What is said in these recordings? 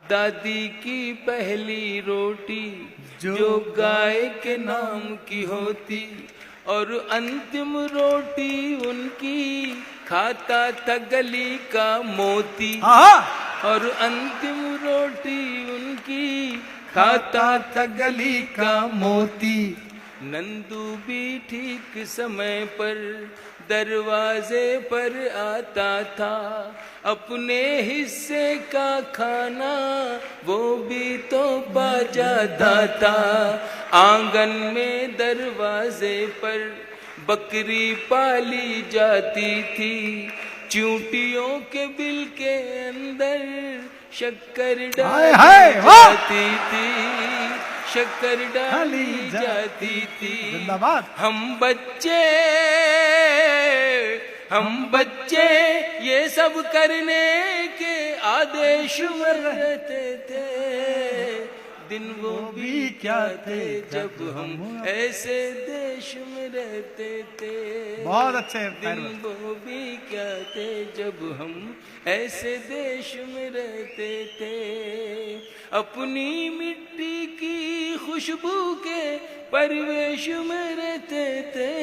दादी की पहली रोटी जो गाय के नाम की होती, और अंतिम रोटी उनकी खाता था गली का मोती। और अंतिम रोटी उनकी खाता था गली का मोती। नंदू भी ठीक समय पर दरवाजे पर आता था, अपने हिस्से का खाना वो भी तो पा जाता था। आंगन में दरवाजे पर बकरी पाली जाती थी, चूंटियों के बिल के अंदर शक्कर डाली जाती थी, शक्कर डाली जाती थी। हम बच्चे ये सब करने के आदेश में रहते थे। दिन वो भी क्या थे जब हम ऐसे देश में रहते थे। बहुत अच्छे। दिन वो भी क्या थे जब हम ऐसे देश में रहते थे। अपनी मिट्टी की खुशबू के परिवेश में रहते थे।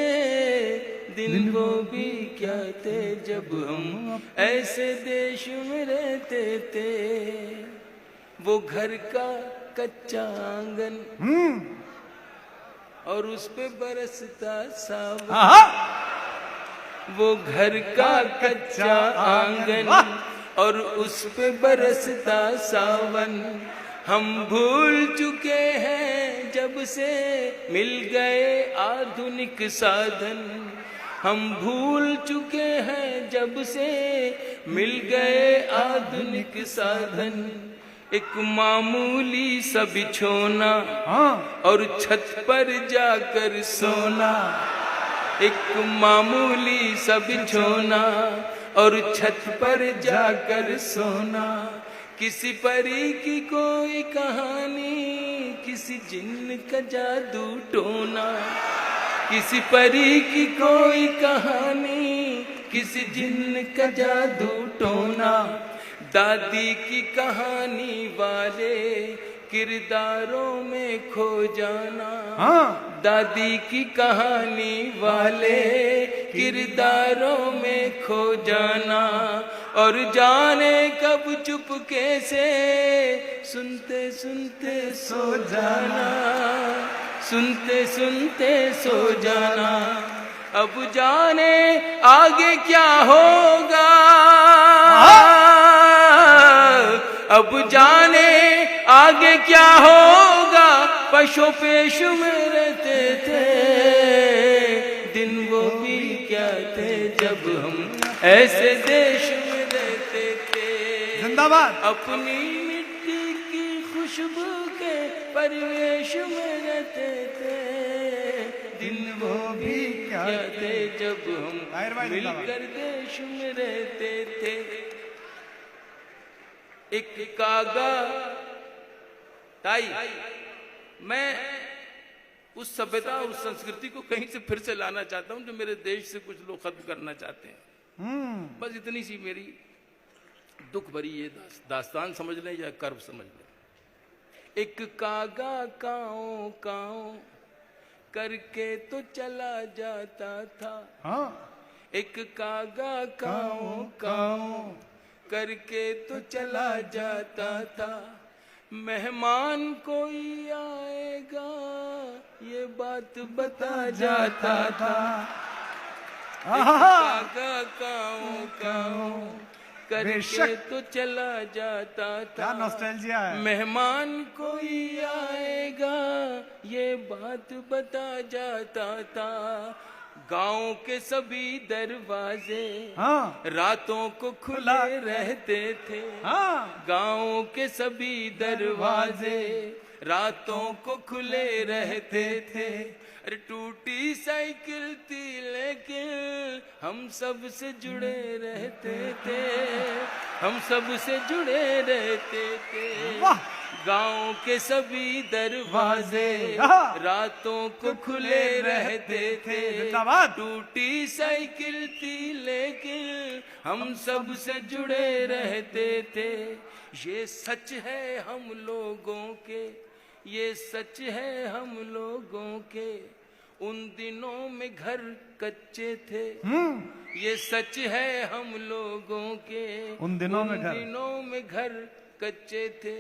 दिन वो भी क्या थे जब हम ऐसे देश में रहते थे। वो घर का कच्चा आंगन और उस पे बरसता सावन। वो घर का कच्चा आंगन और उस पे बरसता सावन। हम भूल चुके हैं जब से मिल गए आधुनिक साधन। हम भूल चुके हैं जब से मिल गए आधुनिक साधन। एक मामूली सा बिछोना और छत पर जाकर सोना। एक मामूली सा बिछोना और छत पर जाकर सोना। किसी परी की कोई कहानी, किसी जिन्न का जादू टोना। किसी परी की कोई कहानी, किसी जिन्न का जादू टोना। दादी की कहानी वाले किरदारों में खो जाना। दादी की कहानी वाले किरदारों में खो जाना। और जाने कब चुपके से सुनते सुनते सो जाना। सुनते सुनते सो जाना। अब जाने आगे क्या होगा। अब जाने आगे क्या होगा। पशु पेश में रहते थे। दिन वो भी क्या थे जब हम ऐसे देश में रहते थे। जिंदाबाद। अपनी मिट्टी की खुशबू के परिवेश में रहते थे। दिन वो भी क्या थे जब हम मिलकर देश में रहते थे। एक कागा ताई, मैं उस सभ्यता उस संस्कृति को कहीं से फिर से लाना चाहता हूं जो मेरे देश से कुछ लोग खत्म करना चाहते हैं। बस इतनी सी मेरी दुख भरी ये दास्तान समझ लें या कर्व समझ लें। एक कागा काओ काओ करके तो चला जाता था। एक कागा काओ काओ करके तो चला जाता था। मेहमान कोई आएगा ये बात बता जाता था। कागा काओ काओ करके तो चला जाता था। नॉस्टैल्जिया है। मेहमान कोई आएगा ये बात बता जाता था। गांव के सभी दरवाजे रातों को खुले रहते थे। गांव के सभी दरवाजे रातों को खुले रहते थे। अरे टूटी साइकिल थी लेकिन हम सब से जुड़े रहते थे। हम सब से जुड़े रहते थे। गांव के सभी दरवाजे हाँ। रातों को खुले रहते थे। जिंदाबाद। टूटी साइकिल थी लेकिन हम सब से जुड़े रहते थे। ये सच है हम लोगों के, ये सच है हम लोगों के। उन दिनों में घर कच्चे थे, ये सच है हम लोगों के। उन दिनों में घर कच्चे थे।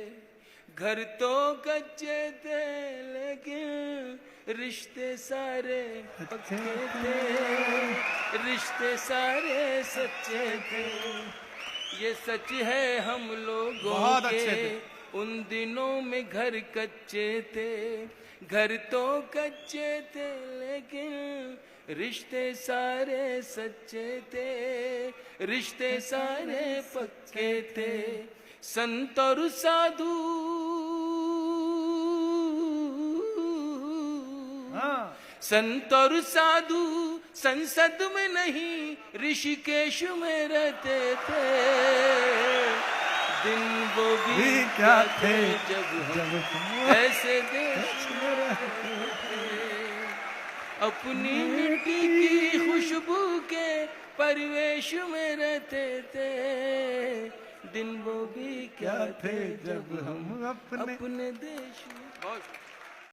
घर तो कच्चे थे लेकिन रिश्ते सारे पक्के थे, रिश्ते सारे सच्चे थे। ये सच है हम लोगों बहुत के। अच्छे थे। उन दिनों में घर कच्चे थे, घर तो कच्चे थे लेकिन रिश्ते सारे सच्चे थे, रिश्ते सारे पक्के थे। संत और साधु हाँ। संत और साधु संसद में नहीं ऋषिकेश में रहते थे। दिन वो भी क्या थे जब हम ऐसे देश में रहते थे। अपनी मिट्टी की खुशबू के परिवेश में रहते थे। दिन वो भी क्या थे जब हम अपने देश में।